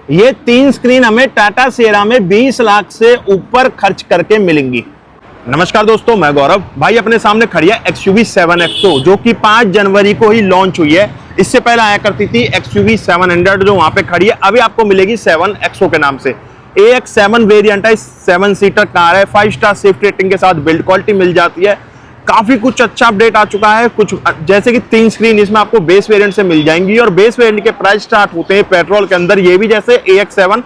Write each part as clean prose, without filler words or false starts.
ये 3 स्क्रीन हमें टाटा सिएरा में 20 लाख से ऊपर खर्च करके मिलेंगी। नमस्कार दोस्तों, मैं गौरव। भाई अपने सामने खड़ी है XUV 7XO जो कि 5 जनवरी को ही लॉन्च हुई है। इससे पहले आया करती थी XUV 700 जो वहां पे खड़ी है। अभी आपको मिलेगी 7XO के नाम से। AX7 वेरिएंट है, 7 सीटर कार है, 5 स्टार सेफ्टी रेटिंग के साथ बिल्ड क्वालिटी मिल जाती है। काफी कुछ अच्छा अपडेट आ चुका है। कुछ जैसे कि 3 स्क्रीन इसमें आपको बेस वेरिएंट से मिल जाएंगी और बेस वेरिएंट के प्राइस स्टार्ट होते हैं पेट्रोल के अंदर। ये भी जैसे AX7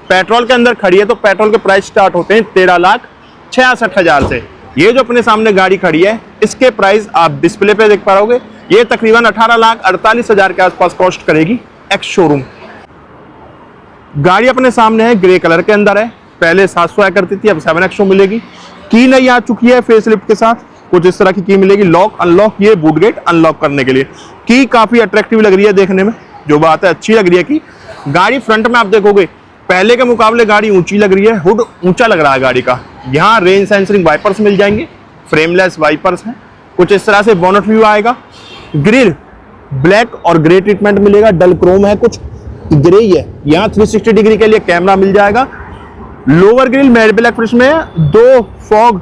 पेट्रोल के अंदर खड़ी है तो पेट्रोल के प्राइस स्टार्ट होते हैं 13,66,000 से। ये जो अपने सामने गाड़ी खड़ी है इसके प्राइस आप डिस्प्ले पे देख पाओगे। ये तकरीबन 18,48,000 के आसपास कॉस्ट करेगी एक्स शोरूम। गाड़ी अपने सामने है, ग्रे कलर के अंदर है। पहले 700 आया करती थी, अब 7XO मिलेगी। की नई आ चुकी है फेसलिफ्ट के साथ। कुछ इस तरह की मिलेगी, लॉक अनलॉक, ये बूट गेट अनलॉक करने के लिए। की काफी अट्रैक्टिव लग रही है देखने में, जो बात है अच्छी लग रही है। कि गाड़ी फ्रंट में आप देखोगे पहले के मुकाबले गाड़ी ऊंची लग रही है, हुड ऊंचा लग रहा है गाड़ी का। यहाँ रेन सेंसरिंग वाइपर्स मिल जाएंगे, फ्रेमलेस वाइपर्स हैं। कुछ इस तरह से बोनट व्यू आएगा। ग्रिल ब्लैक और ग्रे ट्रीटमेंट मिलेगा, डल क्रोम है, कुछ ग्रे ही है। यहाँ 360 डिग्री के लिए कैमरा मिल जाएगा। Lower grill matte black finish में, 2 फॉग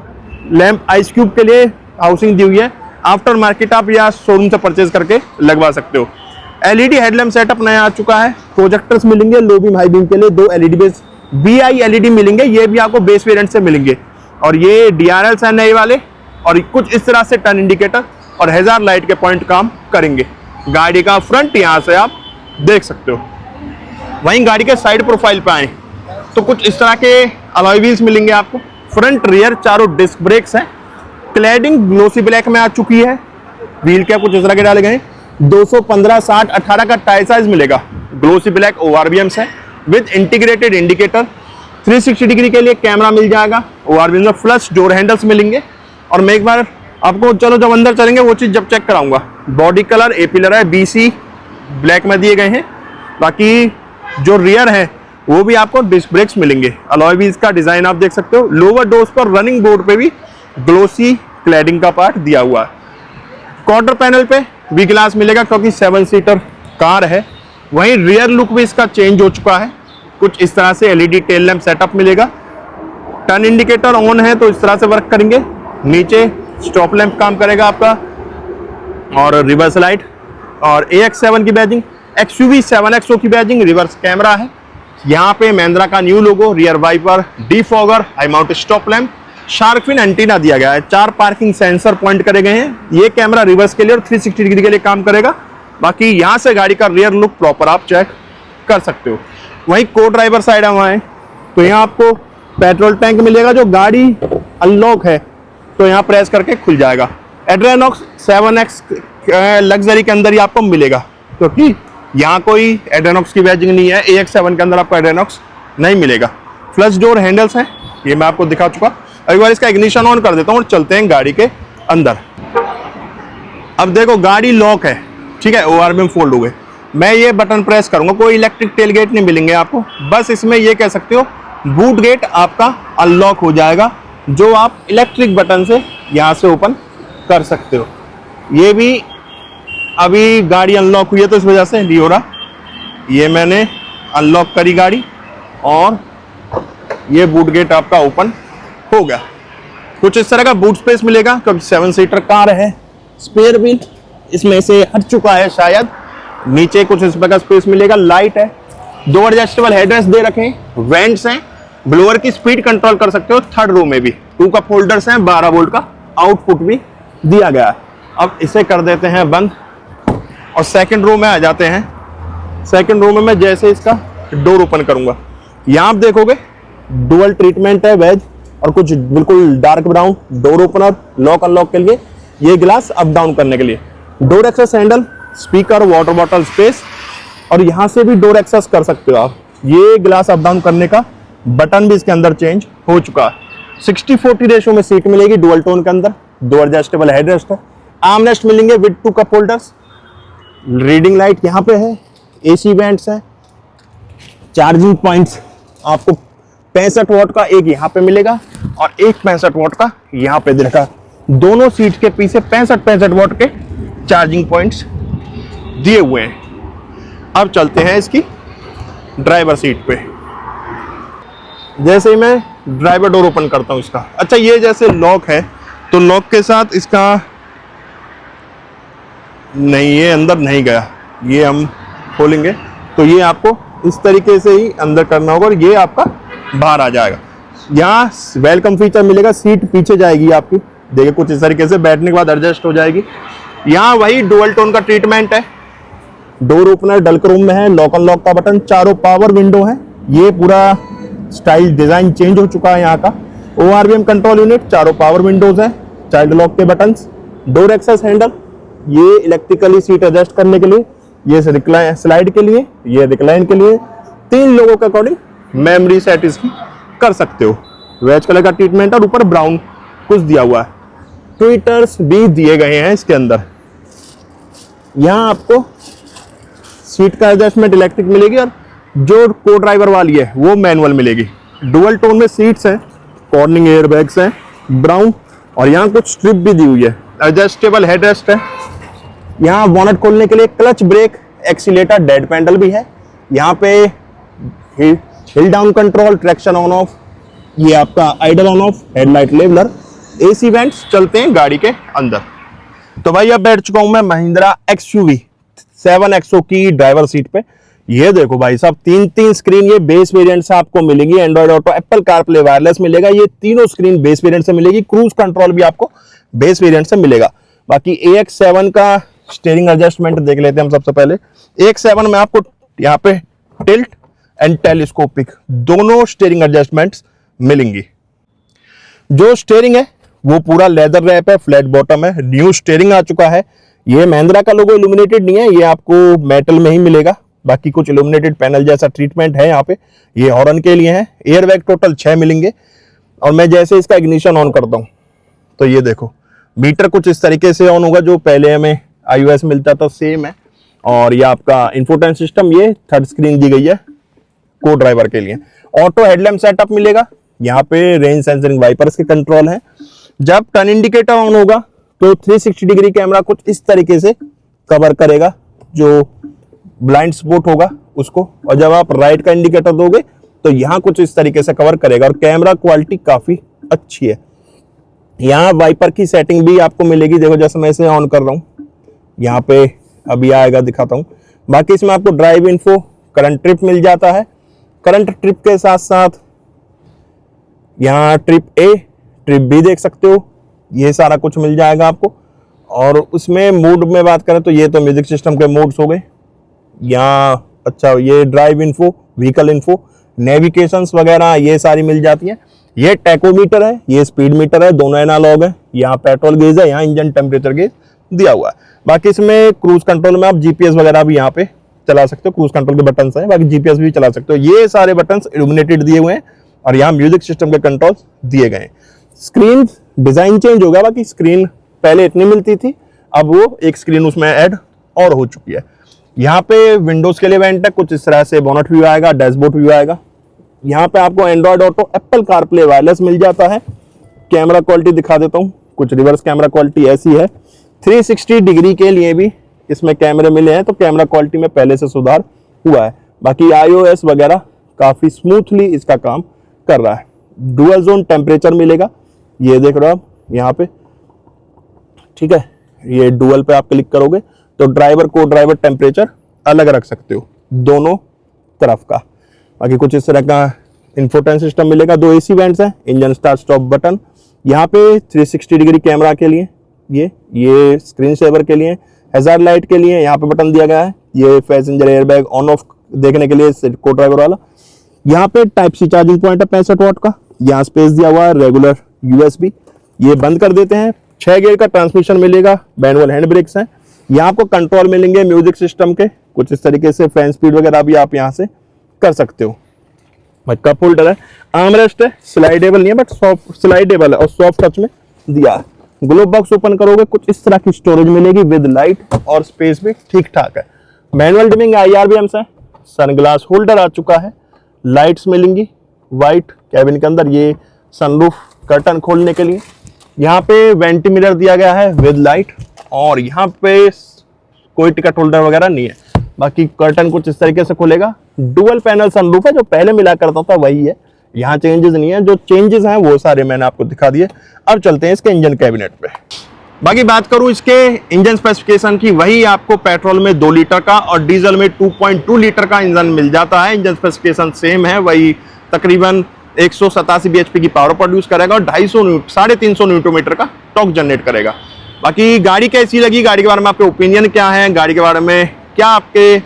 लैंप आइस क्यूब के लिए हाउसिंग दी हुई है। आफ्टर मार्केट आप या शोरूम से परचेज करके लगवा सकते हो। LED हेडलैम्प सेटअप नया आ चुका है। प्रोजेक्टर्स मिलेंगे लो बीम हाई बीम के लिए, 2 LED बेस BI LED मिलेंगे। ये भी आपको बेस वेरिएंट से मिलेंगे। और ये DRLs हैं नए वाले। और कुछ इस तरह से टर्न इंडिकेटर और हेजार्ड लाइट के पॉइंट काम करेंगे। गाड़ी का फ्रंट यहाँ से आप देख सकते हो। वहीं गाड़ी के साइड प्रोफाइल पे आए तो कुछ इस तरह के अलॉय व्हील्स मिलेंगे आपको। फ्रंट रियर चारों डिस्क ब्रेक्स हैं। क्लैडिंग ग्लोसी ब्लैक में आ चुकी है। व्हील क्या कुछ इस तरह के डाले गए। 215, 60, 18 का टायर साइज मिलेगा। ग्लोसी ब्लैक ORVMs है विद इंटीग्रेटेड इंडिकेटर। 360 डिग्री के लिए कैमरा मिल जाएगा। ORVMs में फ्लश डोर हैंडल्स मिलेंगे। और मैं एक बार आपको चलो जब अंदर चलेंगे वो चीज जब चेक कराऊंगा। बॉडी कलर A पिलर है, BC ब्लैक में दिए गए हैं। बाकी जो रियर है वो भी आपको डिस्क ब्रेक्स मिलेंगे। अलॉय व्हील्स का डिजाइन आप देख सकते हो। लोअर डोर्स पर रनिंग बोर्ड पे भी ग्लोसी क्लैडिंग का पार्ट दिया हुआ है। क्वार्टर पैनल पे वी ग्लास मिलेगा क्योंकि 7 सीटर कार है। वहीं रियर लुक भी इसका चेंज हो चुका है। कुछ इस तरह से LED टेल लैंप सेटअप मिलेगा। टर्न इंडिकेटर ऑन है तो इस तरह से वर्क करेंगे। नीचे स्टॉप लैंप काम करेगा आपका और रिवर्स लाइट। और AX7 की बैजिंग, XUV 7XO की बैजिंग, रिवर्स कैमरा है। यहाँ पे महिंद्रा का new logo, rear wiper, defogger, high mount stop lamp, shark fin antenna दिया गया है। 4 पार्किंग सेंसर पॉइंट करे गए हैं। ये कैमरा रिवर्स के लिए और 360 डिग्री के लिए काम करेगा। बाकी यहाँ से गाड़ी का रियर लुक प्रॉपर आप चेक कर सकते हो। वहीं को ड्राइवर साइड हम आए तो यहाँ आपको पेट्रोल टैंक मिलेगा। जो गाड़ी अनलॉक है तो यहाँ प्रेस करके खुल जाएगा। एड्रेनॉक्स 7X लग्जरी के अंदर ही आपको मिलेगा क्योंकि यहाँ कोई एड्रेनॉक्स की बैजिंग नहीं है। AX7 के अंदर आपको एड्रेनॉक्स नहीं मिलेगा। फ्लश डोर हैंडल्स हैं, ये मैं आपको दिखा चुका। एक बार इसका इग्निशन ऑन कर देता हूँ और चलते हैं गाड़ी के अंदर। अब देखो गाड़ी लॉक है, ठीक है, ORVM फोल्ड हो गए। मैं ये बटन प्रेस करूंगा, कोई इलेक्ट्रिक टेल गेट नहीं मिलेंगे आपको। बस इसमें ये कह सकते हो बूट गेट आपका अनलॉक हो जाएगा, जो आप इलेक्ट्रिक बटन से यहाँ से ओपन कर सकते हो। ये भी अभी गाड़ी अनलॉक हुई है तो इस वजह से नहीं हो रहा। ये मैंने अनलॉक करी गाड़ी और ये बूट गेट आपका ओपन हो गया। कुछ इस तरह का बूट स्पेस मिलेगा क्योंकि 7 सीटर कार है। स्पेयर व्हील इसमें से हट चुका है शायद। नीचे कुछ इस प्रकार स्पेस मिलेगा। लाइट है, 2 एडजस्टेबल हेडरेस्ट दे रखे हैं। वेंट्स हैं, ब्लोअर की स्पीड कंट्रोल कर सकते हो। 3rd रो में भी 2 कप होल्डर्स हैं, 12 वोल्ट का आउटपुट भी दिया गया है। अब इसे कर देते हैं बंद और 2nd रो में आ जाते हैं। 2nd रो में मैं जैसे इसका डोर ओपन करूंगा, यहाँ आप देखोगे डुअल ट्रीटमेंट है, वेज और कुछ बिल्कुल dark brown. Door opener, lock unlock के लिए, ये ग्लास अप डाउन करने के लिए। Door access handle, speaker, water bottle space और यहाँ से भी डोर एक्सेस कर सकते हो आप। ये ग्लास अप डाउन करने का बटन भी इसके अंदर चेंज हो चुका है। 60-40 रेशो में सीट मिलेगी डुअल टोन के अंदर। 2 एडजस्टेबल हेडरेस्ट है। आर्म रेस्ट मिलेंगे with 2 cup holders. Reading light यहाँ पे है। AC वेंट्स है। चार्जिंग पॉइंट्स आपको 65 वाट का एक यहाँ पे मिलेगा और एक 65 वाट का यहाँ पे देखा। दोनों सीट के पीछे 65 वाट के चार्जिंग पॉइंट्स दिए हुए हैं। अब चलते हैं इसकी ड्राइवर सीट पे। जैसे ही मैं ड्राइवर डोर ओपन करता हूँ इसका, अच्छा ये जैसे लॉक है तो लॉक के साथ इसका नहीं, ये अंदर नहीं गया, ये हम खोलेंगे तो ये आपको इस तरीके से ही अंदर करना होगा और ये आपका बाहर आ जाएगा। यहाँ वेलकम फीचर मिलेगा, सीट पीछे जाएगी आपकी, देखिए कुछ इस तरीके से बैठने के बाद एडजस्ट हो जाएगी। यहाँ वही डुअल टोन का ट्रीटमेंट है, डोर ओपनर डल क्रोम में है, लॉक अनलॉक का बटन, चारों पावर विंडो है, ये पूरा स्टाइल डिजाइन चेंज हो चुका है यहाँ का। ORVM कंट्रोल यूनिट, चारों पावर विंडोज है, चाइल्ड लॉक के बटन्स, डोर एक्सेस हैंडल, ये इलेक्ट्रिकली सीट एडजस्ट करने के लिए, ये स्लाइड के लिए, ये रिक्लाइन के लिए, 3 लोगों के अकॉर्डिंग मेमोरी सेट इसकी कर सकते हो। वेज कलर का ट्रीटमेंट और ऊपर ब्राउन कुछ दिया हुआ है, ट्विटर्स भी दिए गए हैं इसके अंदर। यहाँ आपको सीट का एडजस्टमेंट इलेक्ट्रिक मिलेगी और जो को ड्राइवर वाली है वो मैनुअल मिलेगी। डुअल टोन में सीट्स हैं, कॉर्निंग एयर बैग्स हैं ब्राउन, और यहाँ कुछ स्ट्रिप भी दी हुई है, एडजस्टेबल हेडरेस्ट है। यहाँ बोनट खोलने के लिए clutch brake accelerator dead pedal भी है। यहाँ पे hill down control, traction on off, ये आपका idle on off, headlight leveller, AC vents चलते हैं गाड़ी के अंदर। तो भाई अब बैठ चुका हूं मैं महिंद्रा XUV 7XO की ड्राइवर सीट पे। ये देखो भाई साहब, 3 स्क्रीन ये बेस वेरिएंट से आपको मिलेगी, Android Auto, Apple CarPlay wireless मिलेगा, ये तीनों स्क्रीन बेस वेरिएंट से मिलेगी। क्रूज कंट्रोल भी आपको बेस वेरिएंट से मिलेगा। बाकी AX7 का स्टीयरिंग एडजस्टमेंट देख लेते हैं हम सबसे पहले। AX7 में आपको यहाँ पे टिल्ट एंड टेलीस्कोपिक दोनों स्टीयरिंग एडजस्टमेंट्स मिलेंगी। जो स्टीयरिंग है वो पूरा लेदर रैप है, फ्लैट बॉटम है, न्यू स्टीयरिंग आ चुका है। ये महिंद्रा का लोगो इल्यूमिनेटेड नहीं है, ये आपको मेटल में ही मिलेगा। बाकी कुछ इल्यूमिनेटेड पैनल जैसा ट्रीटमेंट है यहाँ पे। ये हॉर्न के लिए है। एयरबैग टोटल 6 मिलेंगे। और मैं जैसे इसका इग्निशन ऑन करता हूँ तो ये देखो मीटर कुछ इस तरीके से ऑन होगा, जो पहले हमें iOS मिलता था सेम है। और ये आपका इंफोटेन सिस्टम, ये 3rd स्क्रीन दी गई है को ड्राइवर के लिए। ऑटो हेडलैम्प सेटअप मिलेगा, यहाँ पे रेंज सेंसरिंग वाइपर्स के कंट्रोल है। जब टर्न इंडिकेटर ऑन होगा तो 360 डिग्री कैमरा कुछ इस तरीके से कवर करेगा, जो ब्लाइंड स्पॉट होगा उसको। और जब आप राइट का इंडिकेटर दोगे तो यहाँ कुछ इस तरीके से कवर करेगा। और कैमरा क्वालिटी काफी अच्छी है। यहाँ वाइपर की सेटिंग भी आपको मिलेगी, देखो जैसे मैं इसे ऑन कर रहा हूँ, यहाँ पे अभी आएगा, दिखाता हूँ। बाकी इसमें आपको ड्राइव इन्फो, करंट ट्रिप मिल जाता है। करंट ट्रिप के साथ साथ यहाँ ट्रिप A, ट्रिप B देख सकते हो, ये सारा कुछ मिल जाएगा आपको। और उसमें मोड में बात करें तो ये तो म्यूजिक सिस्टम के मोड्स हो गए। यहाँ अच्छा ये drive info, vehicle info, navigations वगैरह ये सारी मिल जाती है। ये टैकोमीटर है, ये स्पीड मीटर है, दोनों एनालॉग है। यहाँ पेट्रोल गेज है, यहाँ इंजन टेम्परेचर गेज दिया हुआ है। बाकी इसमें क्रूज कंट्रोल में आप GPS वगैरह भी यहाँ पे चला सकते हो, क्रूज कंट्रोल के बटन्स हैं। बाकी GPS भी चला सकते हो। ये सारे बटन्स इल्यूमिनेटेड दिए हुए हैं और यहाँ म्यूजिक सिस्टम के कंट्रोल दिए गए हैं। स्क्रीन डिजाइन चेंज हो गया, बाकी स्क्रीन पहले इतनी मिलती थी, अब वो एक स्क्रीन उसमें ऐड और हो चुकी है। यहाँ पे विंडोज के लिए वेंट है, कुछ इस तरह से बोनट व्यू आएगा, डैशबोर्ड व्यू आएगा। यहाँ पे आपको Android Auto, Apple CarPlay wireless मिल जाता है। कैमरा क्वालिटी दिखा देता हूँ, कुछ रिवर्स कैमरा क्वालिटी ऐसी है। 360 डिग्री के लिए भी इसमें कैमरे मिले हैं, तो कैमरा क्वालिटी में पहले से सुधार हुआ है। बाकी iOS वगैरह काफी स्मूथली इसका काम कर रहा है। डुअल जोन टेम्परेचर मिलेगा, ये देख रहे हो आप यहाँ पे, ठीक है। ये डुअल पे आप क्लिक करोगे तो ड्राइवर को ड्राइवर टेम्परेचर अलग रख सकते हो दोनों तरफ का। बाकी कुछ इस तरह का इंफोटेन सिस्टम मिलेगा। 2 AC वेंट्स हैं, इंजन स्टार्ट स्टॉप बटन, यहाँ पे 360 डिग्री कैमरा के लिए, ये स्क्रीन सेवर के लिए, हैजार्ड लाइट के लिए यहाँ पे बटन दिया गया है। ये पैसेंजर एयरबैग ऑन ऑफ देखने के लिए को ड्राइवर वाला। यहाँ पे टाइप सी चार्जिंग पॉइंट है 65 वाट का। यहाँ स्पेस दिया हुआ है, रेगुलर USB। ये बंद कर देते हैं। 6 गियर का ट्रांसमिशन मिलेगा, मैनुअल हैंड ब्रेक्स हैं। यहाँ आपको कंट्रोल मिलेंगे म्यूजिक सिस्टम के, कुछ इस तरीके से फैन स्पीड वगैरह भी आप यहाँ से कर सकते हो। कप होल्डर है, आर्मरेस्ट है, स्लाइडेबल नहीं है बट सॉफ्ट स्लाइडेबल है और सॉफ्ट टच में दिया है। ग्लोब बॉक्स ओपन करोगे कुछ इस तरह की स्टोरेज मिलेगी विद लाइट, और स्पेस भी ठीक ठाक है। मैनुअल डिमिंग IRBMs है। सनग्लास होल्डर आ चुका है, लाइट्स मिलेंगी वाइट कैबिन के अंदर। ये सनरूफ कर्टन खोलने के लिए। यहाँ पे वेंटी मिरर दिया गया है विद लाइट, और यहाँ पे कोई टिकट होल्डर वगैरह नहीं है। बाकी कर्टन कुछ इस तरीके से खुलेगा। डुअल पैनल सनरूफ है, जो पहले मिला करता था वही है, यहाँ चेंजेस नहीं है। जो चेंजेस हैं वो सारे मैंने आपको दिखा दिए। अब चलते हैं इसके इंजन कैबिनेट पे। बाकी बात करूं इसके इंजन स्पेसिफिकेशन की, वही आपको पेट्रोल में 2 लीटर का और डीजल में 2.2 लीटर का इंजन मिल जाता है। इंजन स्पेसिफिकेशन सेम है, वही तकरीबन 187 bhp की पावर प्रोड्यूस करेगा और 350 न्यूटन मीटर का टॉर्क जनरेट करेगा। बाकी गाड़ी कैसी लगी, गाड़ी के बारे में आपके ओपिनियन क्या है, गाड़ी के बारे में क्या आपके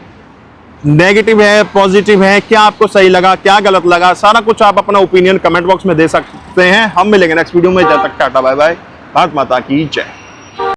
नेगेटिव है, पॉजिटिव है, क्या आपको सही लगा, क्या गलत लगा, सारा कुछ आप अपना ओपिनियन कमेंट बॉक्स में दे सकते हैं। हम मिलेंगे नेक्स्ट वीडियो में, जब तक टाटा बाय बाय, भारत माता की जय।